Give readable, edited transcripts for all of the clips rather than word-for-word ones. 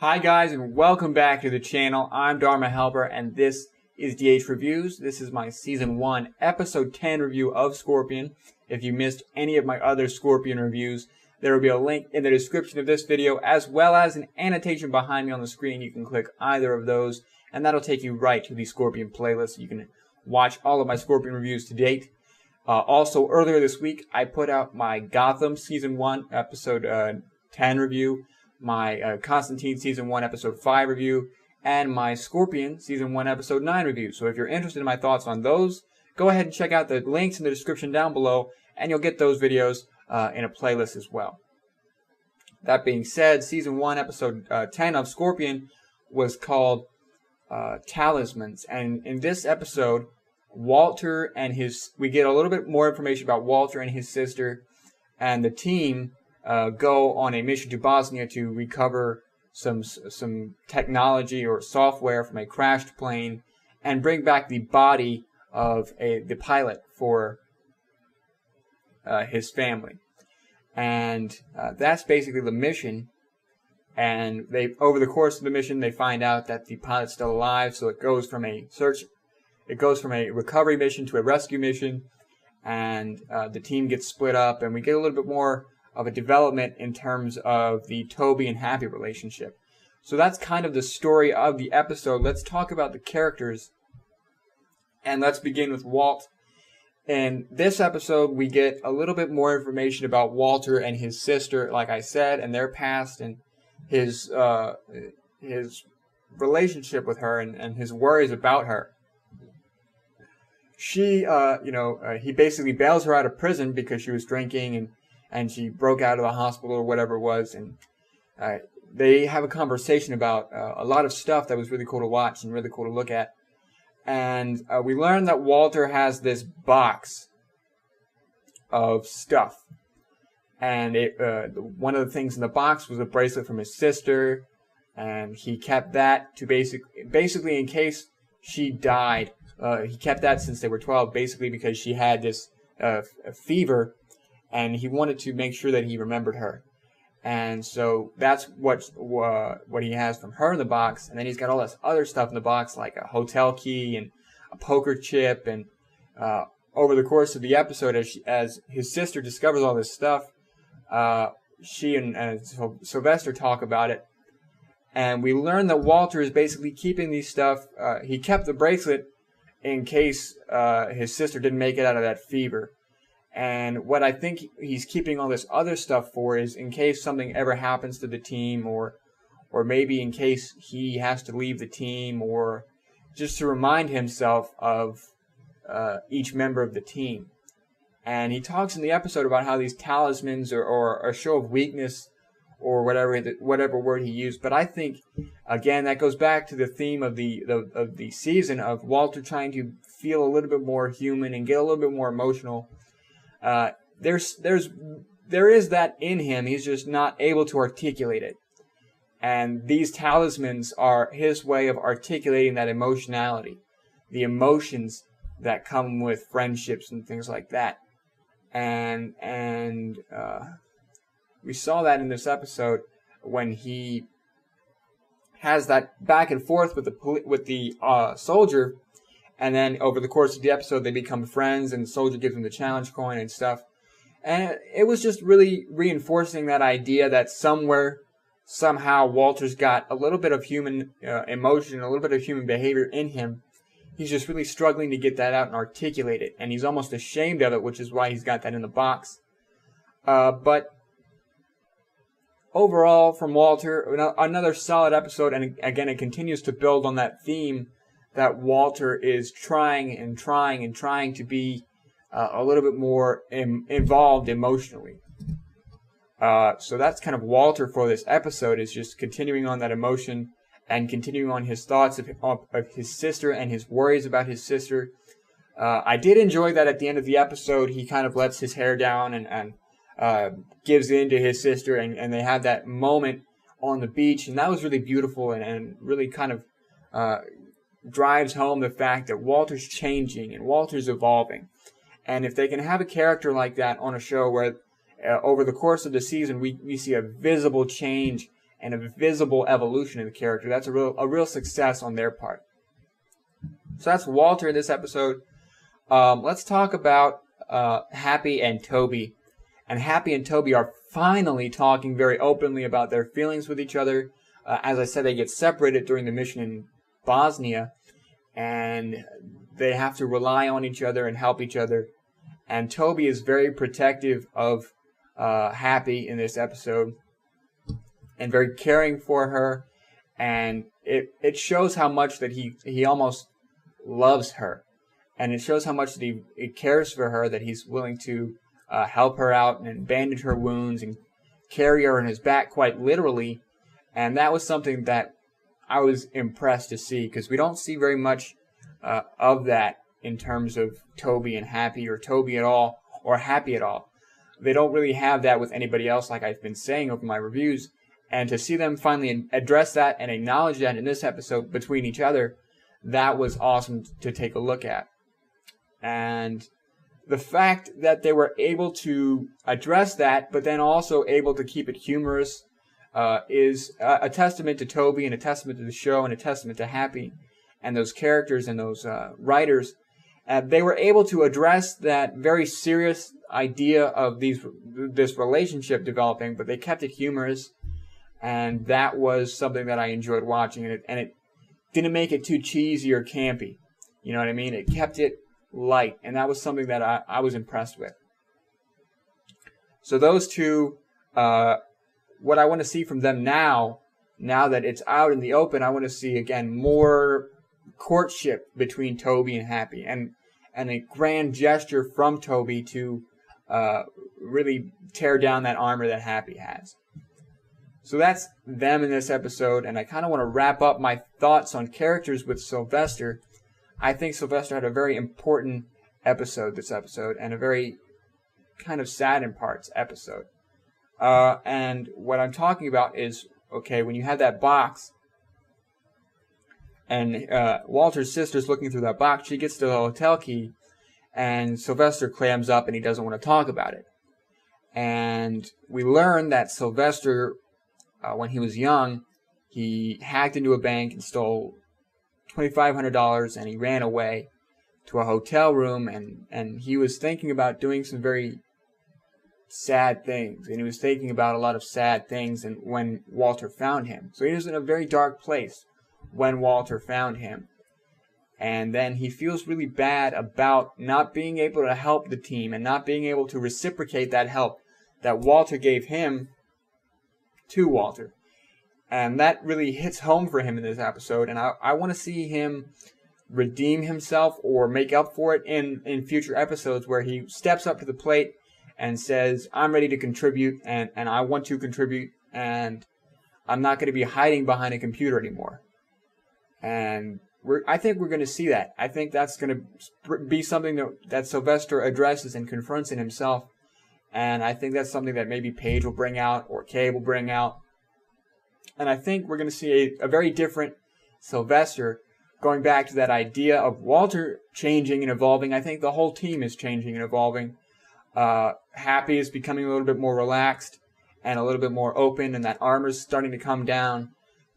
Hi guys, and welcome back to the channel. I'm Dharma Helper and this is DH Reviews. This is my Season 1 Episode 10 review of Scorpion. If you missed any of my other Scorpion reviews, there will be a link in the description of this video as well as an annotation behind me on the screen. You can click either of those and that'll take you right to the Scorpion playlist. You can watch all of my Scorpion reviews to date. Also, earlier this week, I put out my Gotham Season 1 Episode 10 review, my Constantine Season 1 Episode 5 review, and my Scorpion Season 1 Episode 9 review. So if you're interested in my thoughts on those, go ahead and check out the links in the description down below, and you'll get those videos in a playlist as well. That being said, Season 1 Episode 10 of Scorpion was called Talismans, and in this episode, Walter and we get a little bit more information about Walter and his sister, and the team go on a mission to Bosnia to recover some technology or software from a crashed plane and bring back the body of the pilot for his family. And that's basically the mission. And over the course of the mission, they find out that the pilot's still alive. So it goes from a recovery mission to a rescue mission, and the team gets split up, and we get a little bit more of a development in terms of the Toby and Happy relationship. So that's kind of the story of the episode. Let's talk about the characters, and let's begin with Walt. In this episode, we get a little bit more information about Walter and his sister, like I said, and their past, and his relationship with her, and his worries about her. She, he basically bails her out of prison because she was drinking, and she broke out of the hospital or whatever it was, and they have a conversation about a lot of stuff that was really cool to watch and really cool to look at. And we learned that Walter has this box of stuff, and one of the things in the box was a bracelet from his sister, and he kept that to basically in case she died. He kept that since they were 12, basically because she had this fever, and he wanted to make sure that he remembered her. And so that's what he has from her in the box. And then he's got all this other stuff in the box, like a hotel key and a poker chip. And over the course of the episode, as his sister discovers all this stuff, she and Sylvester talk about it. And we learn that Walter is basically keeping these stuff. He kept the bracelet in case his sister didn't make it out of that fever. And what I think he's keeping all this other stuff for is in case something ever happens to the team, or maybe in case he has to leave the team, or just to remind himself of each member of the team. And he talks in the episode about how these talismans are a show of weakness, or whatever word he used. But I think, again, that goes back to the theme of the season, of Walter trying to feel a little bit more human and get a little bit more emotional. There is that in him. He's just not able to articulate it. And these talismans are his way of articulating that emotionality, the emotions that come with friendships and things like that. And we saw that in this episode when he has that back and forth with the soldier, and then over the course of the episode they become friends, and the soldier gives him the challenge coin and stuff. And it was just really reinforcing that idea that somehow Walter's got a little bit of human emotion, a little bit of human behavior in him. He's just really struggling to get that out and articulate it, and he's almost ashamed of it, which is why he's got that in the box. But overall, from Walter, another solid episode, and again, it continues to build on that theme that Walter is trying to be a little bit more involved emotionally. So that's kind of Walter for this episode, is just continuing on that emotion and continuing on his thoughts of his sister and his worries about his sister. I did enjoy that at the end of the episode, he kind of lets his hair down and gives in to his sister, and they have that moment on the beach, and that was really beautiful and really kind of drives home the fact that Walter's changing and Walter's evolving. And if they can have a character like that on a show where over the course of the season we see a visible change and a visible evolution in the character. That's a real success on their part. So that's Walter in this episode. Let's talk about Happy and Toby. And Happy and Toby are finally talking very openly about their feelings with each other. As I said, they get separated during the mission in Bosnia, and they have to rely on each other and help each other. And Toby is very protective of Happy in this episode, and very caring for her. And it shows how much that he almost loves her. And it shows how much that he cares for her, that he's willing to help her out and bandage her wounds and carry her on his back quite literally. And that was something that I was impressed to see, because we don't see very much of that in terms of Toby and Happy, or Toby at all, or Happy at all. They don't really have that with anybody else, like I've been saying over my reviews. And to see them finally address that and acknowledge that in this episode between each other, that was awesome to take a look at. And the fact that they were able to address that, but then also able to keep it humorous, is a testament to Toby, and a testament to the show, and a testament to Happy and those characters and those writers. They were able to address that very serious idea of this relationship developing, but they kept it humorous, and that was something that I enjoyed watching. And it didn't make it too cheesy or campy. You know what I mean? It kept it light, and that was something that I was impressed with. So those two, what I want to see from them now that it's out in the open, I want to see again more courtship between Toby and Happy, and a grand gesture from Toby to really tear down that armor that Happy has. So that's them in this episode, and I kind of want to wrap up my thoughts on characters with Sylvester. I think Sylvester had a very important episode this episode, and a very kind of sad in parts episode. And what I'm talking about is, okay, when you have that box, and Walter's sister's looking through that box, she gets to the hotel key, and Sylvester clams up and he doesn't want to talk about it. And we learn that Sylvester, when he was young, he hacked into a bank and stole $2,500, and he ran away to a hotel room, and he was thinking about doing some very sad things, and he was thinking about a lot of sad things, and when Walter found him. So he was in a very dark place when Walter found him. And then he feels really bad about not being able to help the team, and not being able to reciprocate that help that Walter gave him to Walter. And that really hits home for him in this episode, and I want to see him redeem himself or make up for it in future episodes, where he steps up to the plate and says, I'm ready to contribute, and I want to contribute, and I'm not going to be hiding behind a computer anymore. And I think we're going to see that. I think that's going to be something that Sylvester addresses and confronts in himself, and I think that's something that maybe Paige will bring out, or Kay will bring out. And I think we're going to see a very different Sylvester, going back to that idea of Walter changing and evolving. I think the whole team is changing and evolving. Happy is becoming a little bit more relaxed and a little bit more open, and that armor's starting to come down.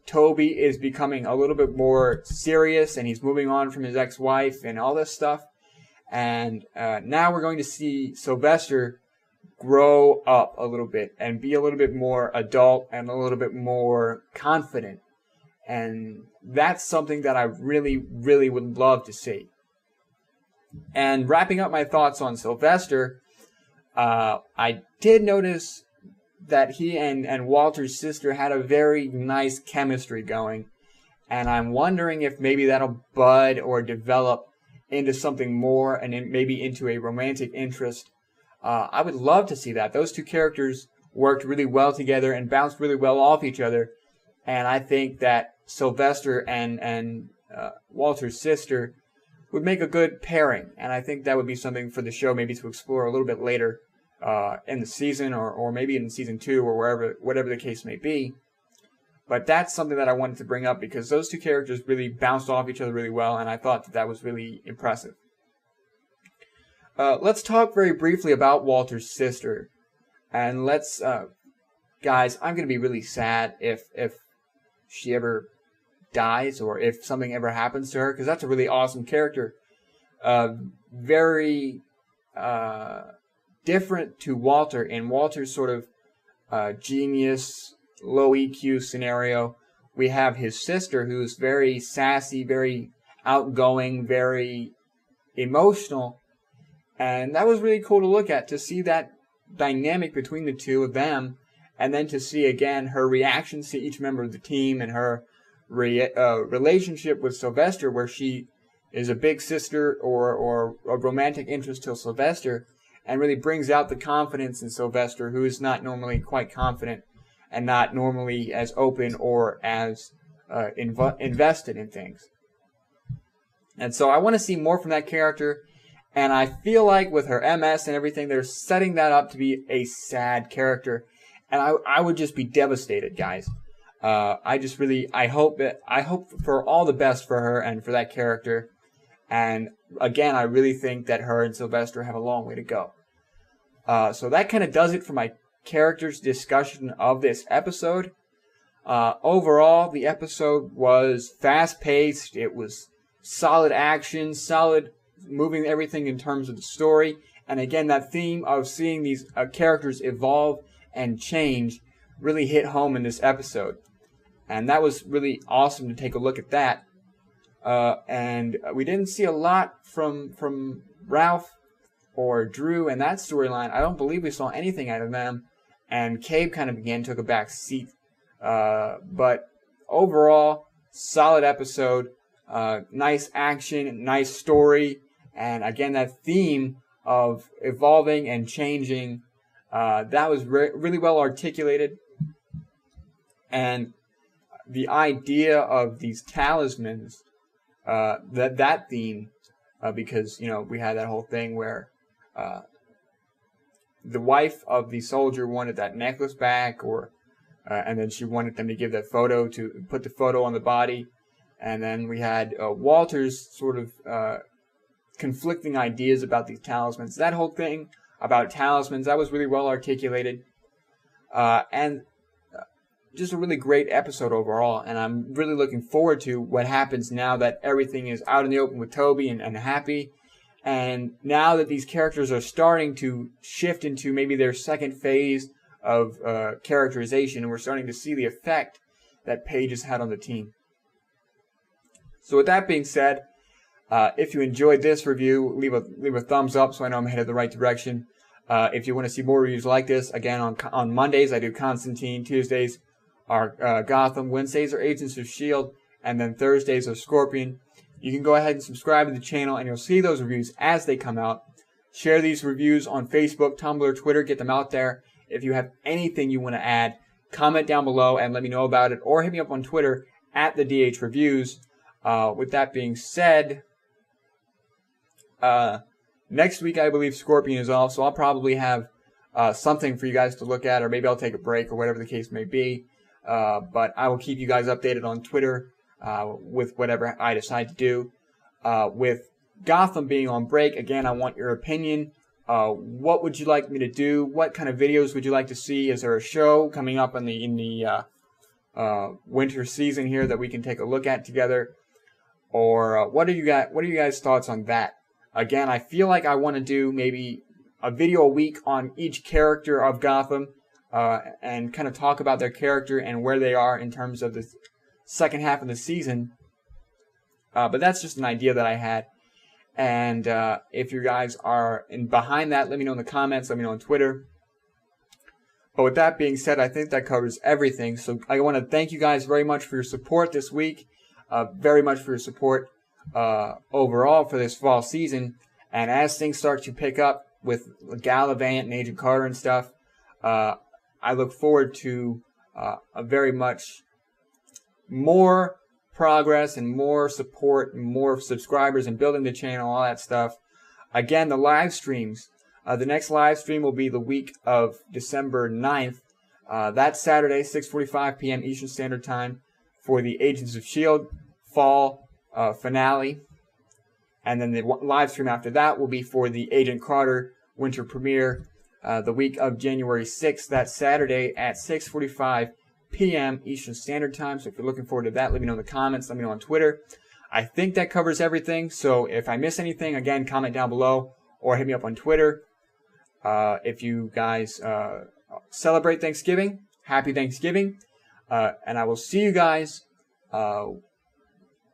Toby is becoming a little bit more serious, and he's moving on from his ex-wife and all this stuff. And now we're going to see Sylvester grow up a little bit and be a little bit more adult and a little bit more confident. And that's something that I really, really would love to see. And wrapping up my thoughts on Sylvester, I did notice that he and Walter's sister had a very nice chemistry going. And I'm wondering if maybe that'll bud or develop into something more, and maybe into a romantic interest. I would love to see that. Those two characters worked really well together and bounced really well off each other. And I think that Sylvester and Walter's sister would make a good pairing. And I think that would be something for the show maybe to explore a little bit later in the season, or maybe in season 2, or whatever the case may be. But that's something that I wanted to bring up, because those two characters really bounced off each other really well, and I thought that was really impressive. Let's talk very briefly about Walter's sister, and let's guys, I'm going to be really sad if she ever dies or if something ever happens to her, because that's a really awesome character. Very different to Walter. In Walter's sort of genius, low EQ scenario, we have his sister who's very sassy, very outgoing, very emotional. And that was really cool to look at, to see that dynamic between the two of them, and then to see again her reactions to each member of the team and her relationship with Sylvester, where she is a big sister or a romantic interest to Sylvester, and really brings out the confidence in Sylvester, who is not normally quite confident and not normally as open or as invested in things. And so I want to see more from that character. And I feel like with her MS and everything, they're setting that up to be a sad character. And I would just be devastated, guys. I hope for all the best for her and for that character. And again, I really think that her and Sylvester have a long way to go. So that kind of does it for my characters discussion of this episode. Overall, the episode was fast-paced. It was solid action, solid moving everything in terms of the story. And again, that theme of seeing these characters evolve and change really hit home in this episode. And that was really awesome to take a look at that. And we didn't see a lot from Ralph or Drew and that storyline. I don't believe we saw anything out of them. And Cabe kind of again took a back seat. But overall, solid episode. Nice action, nice story. And again, that theme of evolving and changing, that was really well articulated. And the idea of these talismans, that theme, because, we had that whole thing where the wife of the soldier wanted that necklace back, and then she wanted them to give that photo, to put the photo on the body. And then we had Walter's sort of conflicting ideas about these talismans. That whole thing about talismans, that was really well articulated. And just a really great episode overall. And I'm really looking forward to what happens now that everything is out in the open with Toby and Happy. And now that these characters are starting to shift into maybe their second phase of characterization, and we're starting to see the effect that Paige has had on the team. So with that being said, if you enjoyed this review, leave a thumbs up so I know I'm headed the right direction. If you want to see more reviews like this, again, on Mondays I do Constantine, Tuesdays are Gotham, Wednesdays are Agents of S.H.I.E.L.D., and then Thursdays are Scorpion. You can go ahead and subscribe to the channel, and you'll see those reviews as they come out. Share these reviews on Facebook, Tumblr, Twitter, get them out there. If you have anything you want to add, comment down below and let me know about it, or hit me up on Twitter at the DH Reviews. With that being said, next week I believe Scorpion is off, so I'll probably have something for you guys to look at, or maybe I'll take a break or whatever the case may be. But I will keep you guys updated on Twitter with whatever I decide to do. With Gotham being on break, again, I want your opinion. What would you like me to do? What kind of videos would you like to see? Is there a show coming up in the winter season here that we can take a look at together? Or what are you guys' thoughts on that? Again, I feel like I want to do maybe a video a week on each character of Gotham, and kind of talk about their character and where they are in terms of the second half of the season. But that's just an idea that I had. And if you guys are behind that, let me know in the comments. Let me know on Twitter. But with that being said, I think that covers everything. So I want to thank you guys very much for your support this week. Very much for your support overall for this fall season. And as things start to pick up with Gallivant and Agent Carter and stuff, I look forward to a very much more progress and more support and more subscribers and building the channel, all that stuff. Again, the live streams. The next live stream will be the week of December 9th. That's Saturday, 6:45 p.m. Eastern Standard Time for the Agents of S.H.I.E.L.D. fall finale. And then the live stream after that will be for the Agent Carter winter premiere the week of January 6th, that Saturday at 6:45 p.m. Eastern Standard Time. So if you're looking forward to that, let me know in the comments. Let me know on Twitter. I think that covers everything. So if I miss anything, again, comment down below or hit me up on Twitter. If you guys celebrate Thanksgiving, happy Thanksgiving. And I will see you guys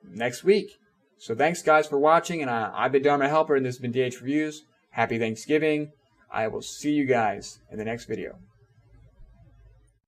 next week. So thanks, guys, for watching. And I've been Dharma Helper, and this has been DH Reviews. Happy Thanksgiving. I will see you guys in the next video.